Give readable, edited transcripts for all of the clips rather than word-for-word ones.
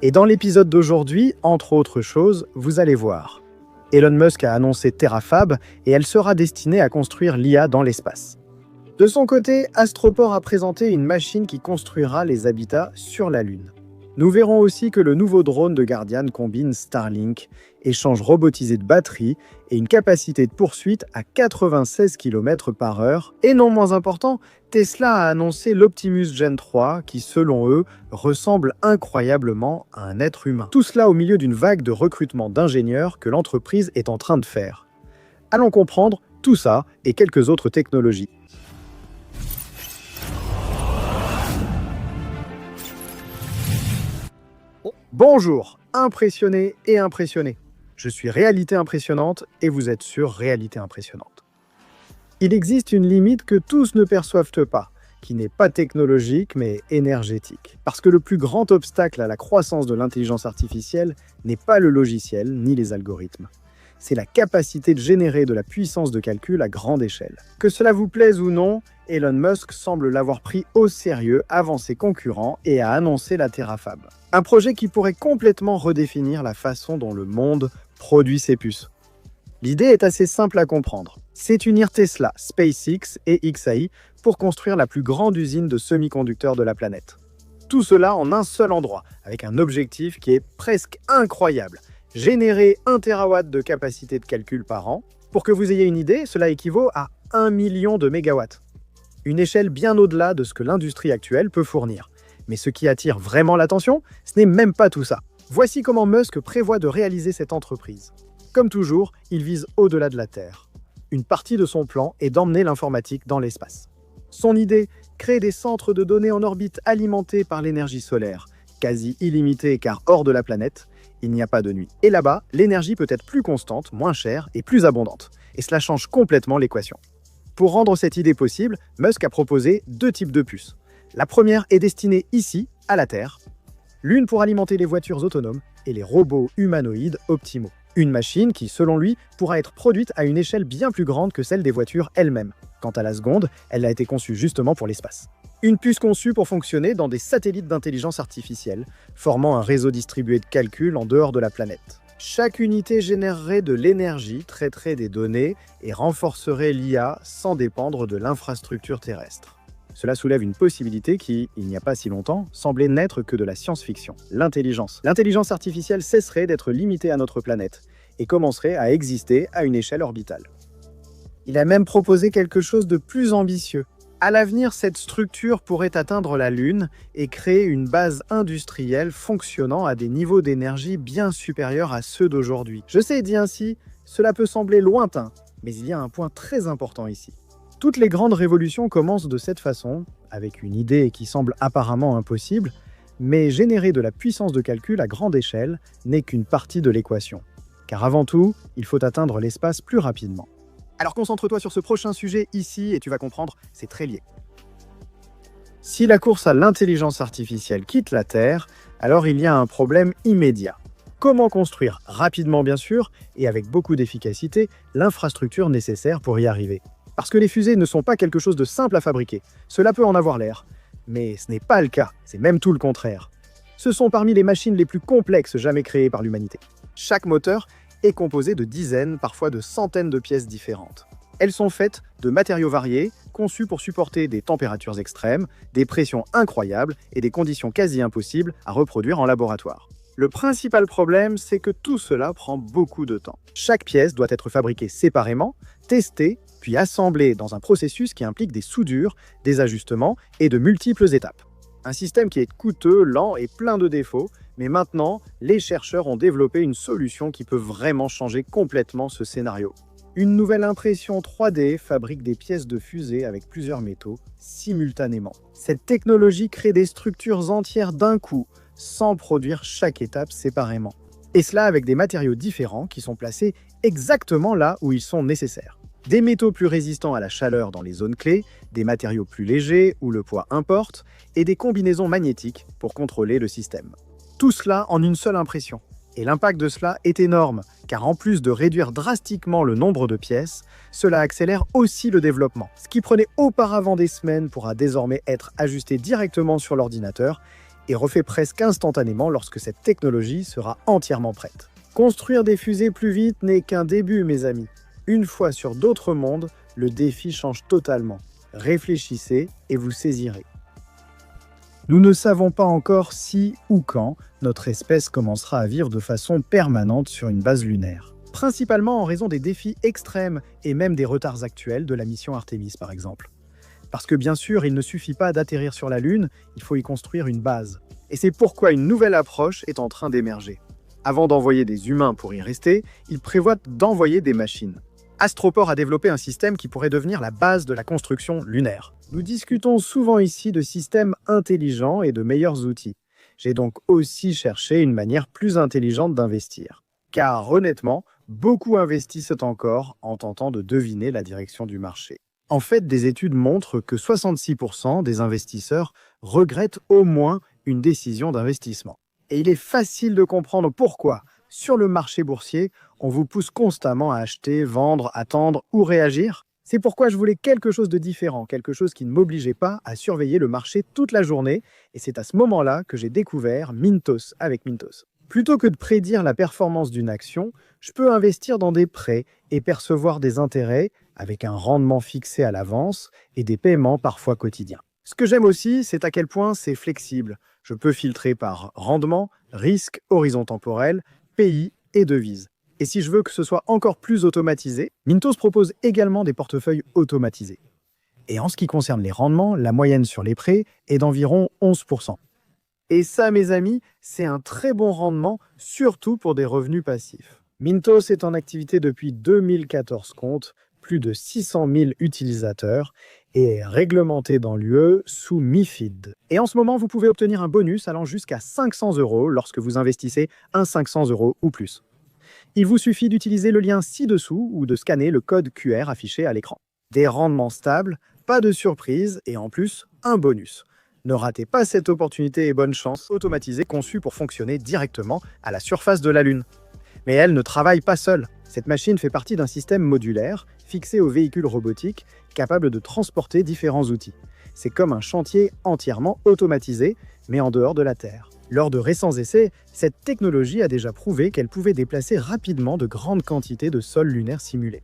Et dans l'épisode d'aujourd'hui, entre autres choses, vous allez voir. Elon Musk a annoncé Terrafab et elle sera destinée à construire l'IA dans l'espace. De son côté, Astroport a présenté une machine qui construira les habitats sur la Lune. Nous verrons aussi que le nouveau drone de Guardian combine Starlink, échange robotisé de batterie et une capacité de poursuite à 96 km/h. Et non moins important, Tesla a annoncé l'Optimus Gen 3 qui, selon eux, ressemble incroyablement à un être humain. Tout cela au milieu d'une vague de recrutement d'ingénieurs que l'entreprise est en train de faire. Allons comprendre tout ça et quelques autres technologies. Bonjour, impressionné et impressionné. Je suis Réalité Impressionnante et vous êtes sur Réalité Impressionnante. Il existe une limite que tous ne perçoivent pas, qui n'est pas technologique mais énergétique. Parce que le plus grand obstacle à la croissance de l'intelligence artificielle n'est pas le logiciel ni les algorithmes. C'est la capacité de générer de la puissance de calcul à grande échelle. Que cela vous plaise ou non, Elon Musk semble l'avoir pris au sérieux avant ses concurrents et a annoncé la Terrafab. Un projet qui pourrait complètement redéfinir la façon dont le monde produit ses puces. L'idée est assez simple à comprendre. C'est unir Tesla, SpaceX et XAI pour construire la plus grande usine de semi-conducteurs de la planète. Tout cela en un seul endroit, avec un objectif qui est presque incroyable. Générer 1 TW de capacité de calcul par an. Pour que vous ayez une idée, cela équivaut à 1 million de mégawatts. Une échelle bien au-delà de ce que l'industrie actuelle peut fournir. Mais ce qui attire vraiment l'attention, ce n'est même pas tout ça. Voici comment Musk prévoit de réaliser cette entreprise. Comme toujours, il vise au-delà de la Terre. Une partie de son plan est d'emmener l'informatique dans l'espace. Son idée, créer des centres de données en orbite alimentés par l'énergie solaire, quasi illimitée car hors de la planète, il n'y a pas de nuit. Et là-bas, l'énergie peut être plus constante, moins chère et plus abondante. Et cela change complètement l'équation. Pour rendre cette idée possible, Musk a proposé 2 types de puces. La première est destinée ici, à la Terre. L'une pour alimenter les voitures autonomes et les robots humanoïdes optimaux. Une machine qui, selon lui, pourra être produite à une échelle bien plus grande que celle des voitures elles-mêmes. Quant à la seconde, elle a été conçue justement pour l'espace. Une puce conçue pour fonctionner dans des satellites d'intelligence artificielle, formant un réseau distribué de calcul en dehors de la planète. Chaque unité générerait de l'énergie, traiterait des données et renforcerait l'IA sans dépendre de l'infrastructure terrestre. Cela soulève une possibilité qui, il n'y a pas si longtemps, semblait n'être que de la science-fiction. L'intelligence. L'intelligence artificielle cesserait d'être limitée à notre planète et commencerait à exister à une échelle orbitale. Il a même proposé quelque chose de plus ambitieux. À l'avenir, cette structure pourrait atteindre la Lune et créer une base industrielle fonctionnant à des niveaux d'énergie bien supérieurs à ceux d'aujourd'hui. Je sais, dit ainsi, cela peut sembler lointain, mais il y a un point très important ici. Toutes les grandes révolutions commencent de cette façon, avec une idée qui semble apparemment impossible, mais générer de la puissance de calcul à grande échelle n'est qu'une partie de l'équation. Car avant tout, il faut atteindre l'espace plus rapidement. Alors concentre-toi sur ce prochain sujet ici et tu vas comprendre, c'est très lié. Si la course à l'intelligence artificielle quitte la Terre, alors il y a un problème immédiat. Comment construire rapidement bien sûr, et avec beaucoup d'efficacité, l'infrastructure nécessaire pour y arriver? Parce que les fusées ne sont pas quelque chose de simple à fabriquer. Cela peut en avoir l'air. Mais ce n'est pas le cas, c'est même tout le contraire. Ce sont parmi les machines les plus complexes jamais créées par l'humanité. Chaque moteur est composé de dizaines, parfois de centaines de pièces différentes. Elles sont faites de matériaux variés, conçus pour supporter des températures extrêmes, des pressions incroyables et des conditions quasi impossibles à reproduire en laboratoire. Le principal problème, c'est que tout cela prend beaucoup de temps. Chaque pièce doit être fabriquée séparément, testée, puis assemblée dans un processus qui implique des soudures, des ajustements et de multiples étapes. Un système qui est coûteux, lent et plein de défauts, mais maintenant, les chercheurs ont développé une solution qui peut vraiment changer complètement ce scénario. Une nouvelle impression 3D fabrique des pièces de fusée avec plusieurs métaux simultanément. Cette technologie crée des structures entières d'un coup, sans produire chaque étape séparément. Et cela avec des matériaux différents qui sont placés exactement là où ils sont nécessaires. Des métaux plus résistants à la chaleur dans les zones clés, des matériaux plus légers où le poids importe, et des combinaisons magnétiques pour contrôler le système. Tout cela en une seule impression. Et l'impact de cela est énorme, car en plus de réduire drastiquement le nombre de pièces, cela accélère aussi le développement. Ce qui prenait auparavant des semaines pourra désormais être ajusté directement sur l'ordinateur et refait presque instantanément lorsque cette technologie sera entièrement prête. Construire des fusées plus vite n'est qu'un début, mes amis. Une fois sur d'autres mondes, le défi change totalement. Réfléchissez et vous saisirez. Nous ne savons pas encore si ou quand notre espèce commencera à vivre de façon permanente sur une base lunaire. Principalement en raison des défis extrêmes et même des retards actuels de la mission Artemis par exemple. Parce que bien sûr, il ne suffit pas d'atterrir sur la Lune, il faut y construire une base. Et c'est pourquoi une nouvelle approche est en train d'émerger. Avant d'envoyer des humains pour y rester, ils prévoient d'envoyer des machines. Astroport a développé un système qui pourrait devenir la base de la construction lunaire. Nous discutons souvent ici de systèmes intelligents et de meilleurs outils. J'ai donc aussi cherché une manière plus intelligente d'investir. Car honnêtement, beaucoup investissent encore en tentant de deviner la direction du marché. En fait, des études montrent que 66% des investisseurs regrettent au moins une décision d'investissement. Et il est facile de comprendre pourquoi. Sur le marché boursier, on vous pousse constamment à acheter, vendre, attendre ou réagir. C'est pourquoi je voulais quelque chose de différent, quelque chose qui ne m'obligeait pas à surveiller le marché toute la journée. Et c'est à ce moment-là que j'ai découvert Mintos avec Mintos. Plutôt que de prédire la performance d'une action, je peux investir dans des prêts et percevoir des intérêts avec un rendement fixé à l'avance et des paiements parfois quotidiens. Ce que j'aime aussi, c'est à quel point c'est flexible. Je peux filtrer par rendement, risque, horizon temporel, pays et devises. Et si je veux que ce soit encore plus automatisé, Mintos propose également des portefeuilles automatisés. Et en ce qui concerne les rendements, la moyenne sur les prêts est d'environ 11%. Et ça, mes amis, c'est un très bon rendement, surtout pour des revenus passifs. Mintos est en activité depuis 2014, compte plus de 600 000 utilisateurs et est réglementé dans l'UE sous MiFID. Et en ce moment, vous pouvez obtenir un bonus allant jusqu'à 500 € lorsque vous investissez un 500 € ou plus. Il vous suffit d'utiliser le lien ci-dessous ou de scanner le code QR affiché à l'écran. Des rendements stables, pas de surprise et en plus, un bonus. Ne ratez pas cette opportunité et bonne chance automatisée conçue pour fonctionner directement à la surface de la Lune. Mais elle ne travaille pas seule. Cette machine fait partie d'un système modulaire fixé au véhicule robotique capable de transporter différents outils. C'est comme un chantier entièrement automatisé, mais en dehors de la Terre. Lors de récents essais, cette technologie a déjà prouvé qu'elle pouvait déplacer rapidement de grandes quantités de sol lunaire simulé.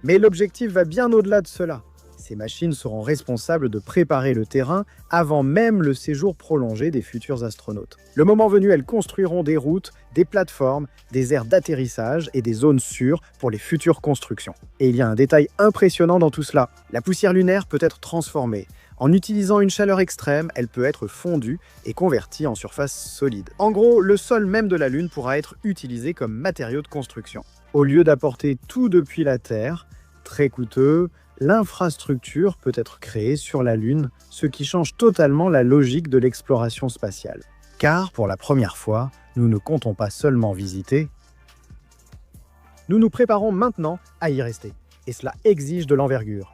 Mais l'objectif va bien au-delà de cela. Ces machines seront responsables de préparer le terrain avant même le séjour prolongé des futurs astronautes. Le moment venu, elles construiront des routes, des plateformes, des aires d'atterrissage et des zones sûres pour les futures constructions. Et il y a un détail impressionnant dans tout cela. La poussière lunaire peut être transformée. En utilisant une chaleur extrême, elle peut être fondue et convertie en surface solide. En gros, le sol même de la Lune pourra être utilisé comme matériau de construction. Au lieu d'apporter tout depuis la Terre, très coûteux, l'infrastructure peut être créée sur la Lune, ce qui change totalement la logique de l'exploration spatiale. Car, pour la première fois, nous ne comptons pas seulement visiter, nous nous préparons maintenant à y rester. Et cela exige de l'envergure.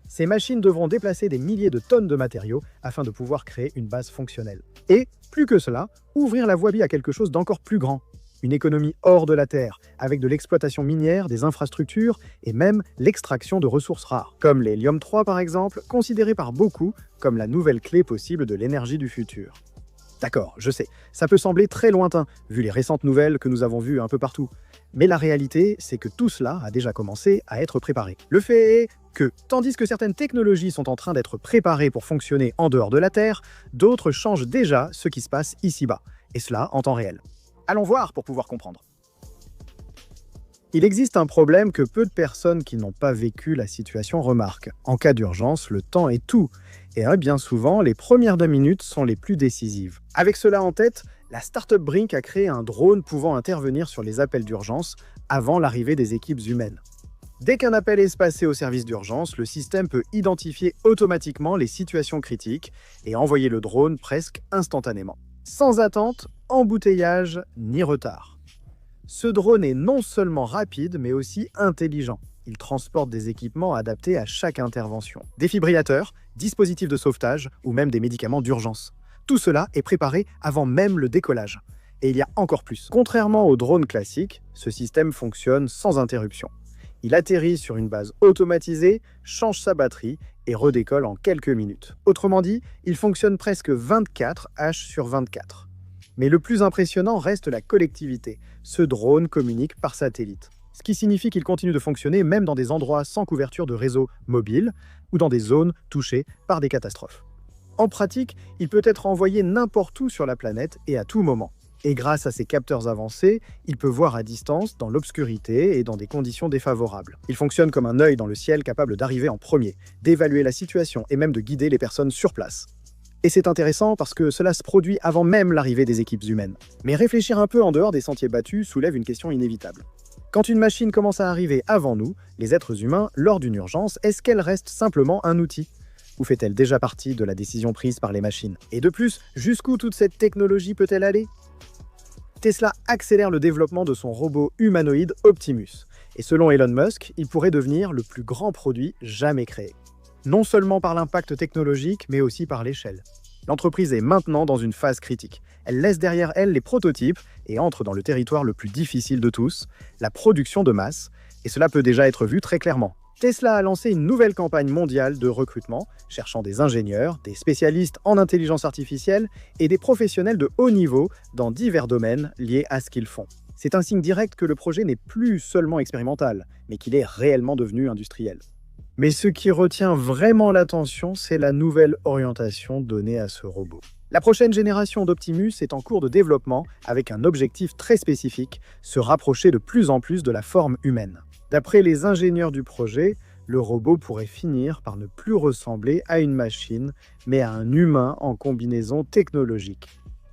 Ces machines devront déplacer des milliers de tonnes de matériaux afin de pouvoir créer une base fonctionnelle. Et, plus que cela, ouvrir la voie à quelque chose d'encore plus grand. Une économie hors de la Terre, avec de l'exploitation minière, des infrastructures et même l'extraction de ressources rares, comme l'hélium-3 par exemple, considéré par beaucoup comme la nouvelle clé possible de l'énergie du futur. D'accord, je sais, ça peut sembler très lointain, vu les récentes nouvelles que nous avons vues un peu partout. Mais la réalité, c'est que tout cela a déjà commencé à être préparé. Le fait est que, tandis que certaines technologies sont en train d'être préparées pour fonctionner en dehors de la Terre, d'autres changent déjà ce qui se passe ici-bas, et cela en temps réel. Allons voir pour pouvoir comprendre. Il existe un problème que peu de personnes qui n'ont pas vécu la situation remarquent. En cas d'urgence, le temps est tout. Et bien souvent, les premières 2 minutes sont les plus décisives. Avec cela en tête, la startup Brink a créé un drone pouvant intervenir sur les appels d'urgence avant l'arrivée des équipes humaines. Dès qu'un appel est passé au service d'urgence, le système peut identifier automatiquement les situations critiques et envoyer le drone presque instantanément. Sans attente, embouteillage ni retard. Ce drone est non seulement rapide, mais aussi intelligent. Il transporte des équipements adaptés à chaque intervention. Défibrillateurs, dispositifs de sauvetage ou même des médicaments d'urgence. Tout cela est préparé avant même le décollage. Et il y a encore plus. Contrairement aux drones classiques, ce système fonctionne sans interruption. Il atterrit sur une base automatisée, change sa batterie et redécolle en quelques minutes. Autrement dit, il fonctionne presque 24h/24. Mais le plus impressionnant reste la collectivité. Ce drone communique par satellite. Ce qui signifie qu'il continue de fonctionner même dans des endroits sans couverture de réseau mobile ou dans des zones touchées par des catastrophes. En pratique, il peut être envoyé n'importe où sur la planète et à tout moment. Et grâce à ses capteurs avancés, il peut voir à distance, dans l'obscurité et dans des conditions défavorables. Il fonctionne comme un œil dans le ciel capable d'arriver en premier, d'évaluer la situation et même de guider les personnes sur place. Et c'est intéressant parce que cela se produit avant même l'arrivée des équipes humaines. Mais réfléchir un peu en dehors des sentiers battus soulève une question inévitable. Quand une machine commence à arriver avant nous, les êtres humains, lors d'une urgence, est-ce qu'elle reste simplement un outil ? Ou fait-elle déjà partie de la décision prise par les machines ? Et de plus, jusqu'où toute cette technologie peut-elle aller ? Tesla accélère le développement de son robot humanoïde Optimus. Et selon Elon Musk, il pourrait devenir le plus grand produit jamais créé. Non seulement par l'impact technologique, mais aussi par l'échelle. L'entreprise est maintenant dans une phase critique. Elle laisse derrière elle les prototypes et entre dans le territoire le plus difficile de tous, la production de masse, et cela peut déjà être vu très clairement. Tesla a lancé une nouvelle campagne mondiale de recrutement, cherchant des ingénieurs, des spécialistes en intelligence artificielle et des professionnels de haut niveau dans divers domaines liés à ce qu'ils font. C'est un signe direct que le projet n'est plus seulement expérimental, mais qu'il est réellement devenu industriel. Mais ce qui retient vraiment l'attention, c'est la nouvelle orientation donnée à ce robot. La prochaine génération d'Optimus est en cours de développement avec un objectif très spécifique, se rapprocher de plus en plus de la forme humaine. D'après les ingénieurs du projet, le robot pourrait finir par ne plus ressembler à une machine, mais à un humain en combinaison technologique.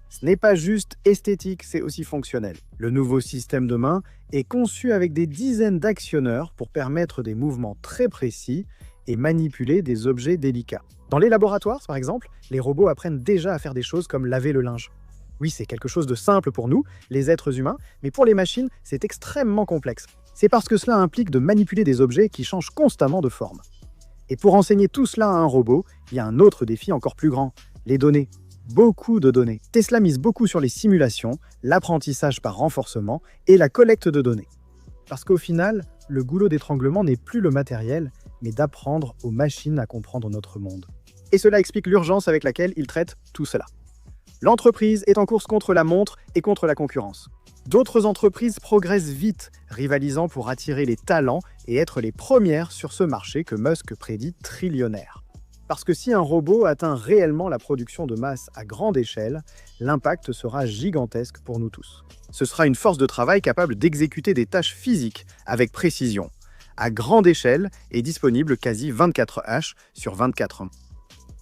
Ce n'est pas juste esthétique, c'est aussi fonctionnel. Le nouveau système de main est conçu avec des dizaines d'actionneurs pour permettre des mouvements très précis et manipuler des objets délicats. Dans les laboratoires, par exemple, les robots apprennent déjà à faire des choses comme laver le linge. Oui, c'est quelque chose de simple pour nous, les êtres humains, mais pour les machines, c'est extrêmement complexe. C'est parce que cela implique de manipuler des objets qui changent constamment de forme. Et pour enseigner tout cela à un robot, il y a un autre défi encore plus grand, les données. Beaucoup de données. Tesla mise beaucoup sur les simulations, l'apprentissage par renforcement et la collecte de données. Parce qu'au final, le goulot d'étranglement n'est plus le matériel, mais d'apprendre aux machines à comprendre notre monde. Et cela explique l'urgence avec laquelle il traite tout cela. L'entreprise est en course contre la montre et contre la concurrence. D'autres entreprises progressent vite, rivalisant pour attirer les talents et être les premières sur ce marché que Musk prédit trillionnaire. Parce que si un robot atteint réellement la production de masse à grande échelle, l'impact sera gigantesque pour nous tous. Ce sera une force de travail capable d'exécuter des tâches physiques avec précision, à grande échelle et disponible quasi 24h/24.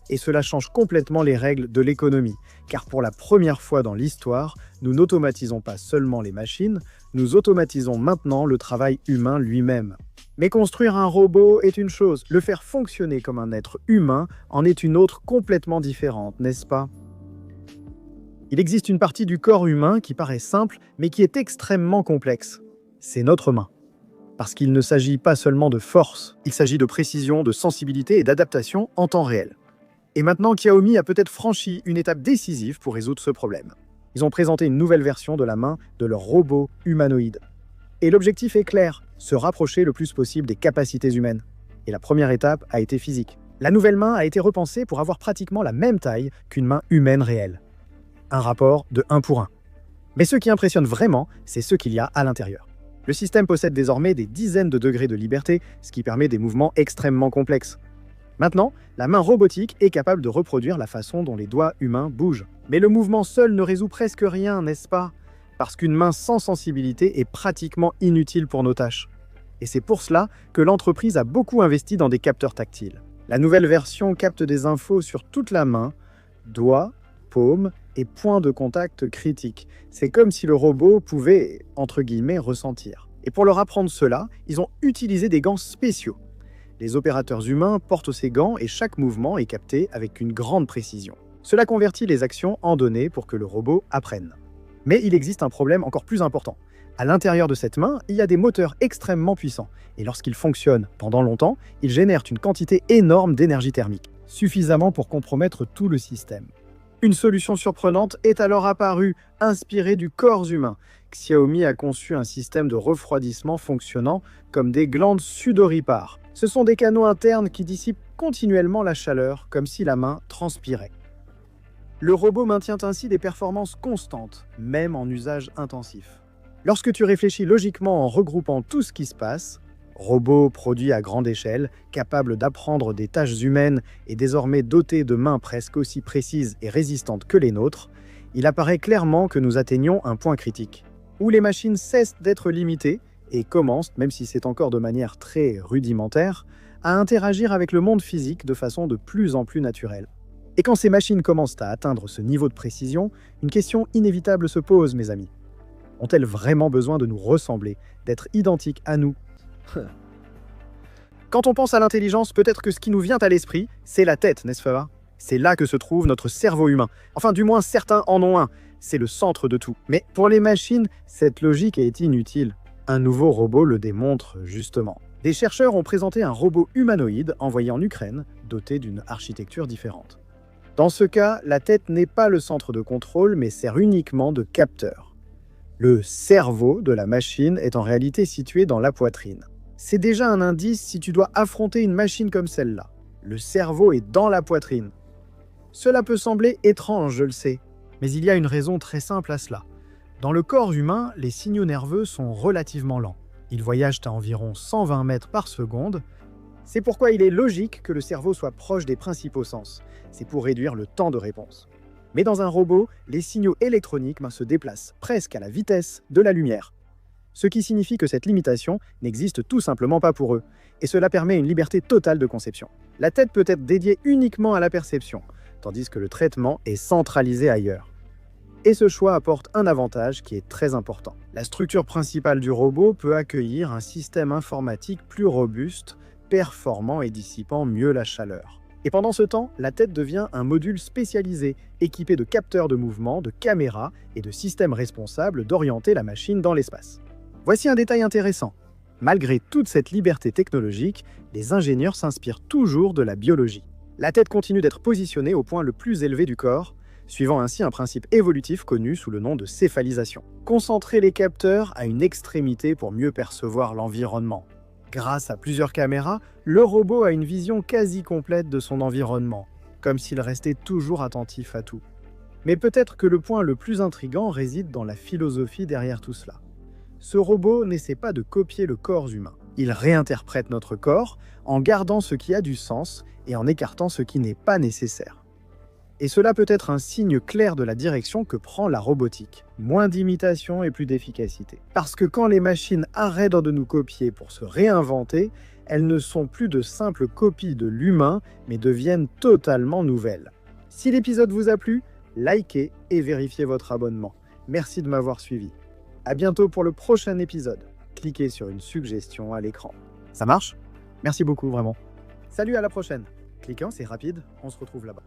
Et cela change complètement les règles de l'économie, car pour la première fois dans l'histoire, nous n'automatisons pas seulement les machines, nous automatisons maintenant le travail humain lui-même. Mais construire un robot est une chose, le faire fonctionner comme un être humain en est une autre complètement différente, n'est-ce pas ? Il existe une partie du corps humain qui paraît simple, mais qui est extrêmement complexe. C'est notre main. Parce qu'il ne s'agit pas seulement de force, il s'agit de précision, de sensibilité et d'adaptation en temps réel. Et maintenant, Xiaomi a peut-être franchi une étape décisive pour résoudre ce problème. Ils ont présenté une nouvelle version de la main de leur robot humanoïde. Et l'objectif est clair, se rapprocher le plus possible des capacités humaines. Et la première étape a été physique. La nouvelle main a été repensée pour avoir pratiquement la même taille qu'une main humaine réelle. Un rapport de 1 pour 1. Mais ce qui impressionne vraiment, c'est ce qu'il y a à l'intérieur. Le système possède désormais des dizaines de degrés de liberté, ce qui permet des mouvements extrêmement complexes. Maintenant, la main robotique est capable de reproduire la façon dont les doigts humains bougent. Mais le mouvement seul ne résout presque rien, n'est-ce pas ? Parce qu'une main sans sensibilité est pratiquement inutile pour nos tâches. Et c'est pour cela que l'entreprise a beaucoup investi dans des capteurs tactiles. La nouvelle version capte des infos sur toute la main, doigts, paumes et points de contact critiques. C'est comme si le robot pouvait, entre guillemets, ressentir. Et pour leur apprendre cela, ils ont utilisé des gants spéciaux. Les opérateurs humains portent ces gants et chaque mouvement est capté avec une grande précision. Cela convertit les actions en données pour que le robot apprenne. Mais il existe un problème encore plus important. À l'intérieur de cette main, il y a des moteurs extrêmement puissants. Et lorsqu'ils fonctionnent pendant longtemps, ils génèrent une quantité énorme d'énergie thermique, suffisamment pour compromettre tout le système. Une solution surprenante est alors apparue, inspirée du corps humain. Xiaomi a conçu un système de refroidissement fonctionnant comme des glandes sudoripares. Ce sont des canaux internes qui dissipent continuellement la chaleur, comme si la main transpirait. Le robot maintient ainsi des performances constantes, même en usage intensif. Lorsque tu réfléchis logiquement en regroupant tout ce qui se passe, robot produit à grande échelle, capable d'apprendre des tâches humaines et désormais doté de mains presque aussi précises et résistantes que les nôtres, il apparaît clairement que nous atteignons un point critique, où les machines cessent d'être limitées et commencent, même si c'est encore de manière très rudimentaire, à interagir avec le monde physique de façon de plus en plus naturelle. Et quand ces machines commencent à atteindre ce niveau de précision, une question inévitable se pose, mes amis. Ont-elles vraiment besoin de nous ressembler, d'être identiques à nous ? Quand on pense à l'intelligence, peut-être que ce qui nous vient à l'esprit, c'est la tête, n'est-ce pas ? C'est là que se trouve notre cerveau humain. Enfin, du moins, certains en ont un. C'est le centre de tout. Mais pour les machines, cette logique est inutile. Un nouveau robot le démontre justement. Des chercheurs ont présenté un robot humanoïde envoyé en Ukraine, doté d'une architecture différente. Dans ce cas, la tête n'est pas le centre de contrôle, mais sert uniquement de capteur. Le cerveau de la machine est en réalité situé dans la poitrine. C'est déjà un indice si tu dois affronter une machine comme celle-là. Le cerveau est dans la poitrine. Cela peut sembler étrange, je le sais, mais il y a une raison très simple à cela. Dans le corps humain, les signaux nerveux sont relativement lents. Ils voyagent à environ 120 mètres par seconde. C'est pourquoi il est logique que le cerveau soit proche des principaux sens. C'est pour réduire le temps de réponse. Mais dans un robot, les signaux électroniques se déplacent presque à la vitesse de la lumière. Ce qui signifie que cette limitation n'existe tout simplement pas pour eux. Et cela permet une liberté totale de conception. La tête peut être dédiée uniquement à la perception, tandis que le traitement est centralisé ailleurs. Et ce choix apporte un avantage qui est très important. La structure principale du robot peut accueillir un système informatique plus robuste, performant et dissipant mieux la chaleur. Et pendant ce temps, la tête devient un module spécialisé, équipé de capteurs de mouvement, de caméras et de systèmes responsables d'orienter la machine dans l'espace. Voici un détail intéressant. Malgré toute cette liberté technologique, les ingénieurs s'inspirent toujours de la biologie. La tête continue d'être positionnée au point le plus élevé du corps, suivant ainsi un principe évolutif connu sous le nom de céphalisation. Concentrer les capteurs à une extrémité pour mieux percevoir l'environnement. Grâce à plusieurs caméras, le robot a une vision quasi complète de son environnement, comme s'il restait toujours attentif à tout. Mais peut-être que le point le plus intrigant réside dans la philosophie derrière tout cela. Ce robot n'essaie pas de copier le corps humain. Il réinterprète notre corps en gardant ce qui a du sens et en écartant ce qui n'est pas nécessaire. Et cela peut être un signe clair de la direction que prend la robotique. Moins d'imitation et plus d'efficacité. Parce que quand les machines arrêtent de nous copier pour se réinventer, elles ne sont plus de simples copies de l'humain, mais deviennent totalement nouvelles. Si l'épisode vous a plu, likez et vérifiez votre abonnement. Merci de m'avoir suivi. À bientôt pour le prochain épisode. Cliquez sur une suggestion à l'écran. Ça marche ? Merci beaucoup, vraiment. Salut, à la prochaine. Cliquant, c'est rapide, on se retrouve là-bas.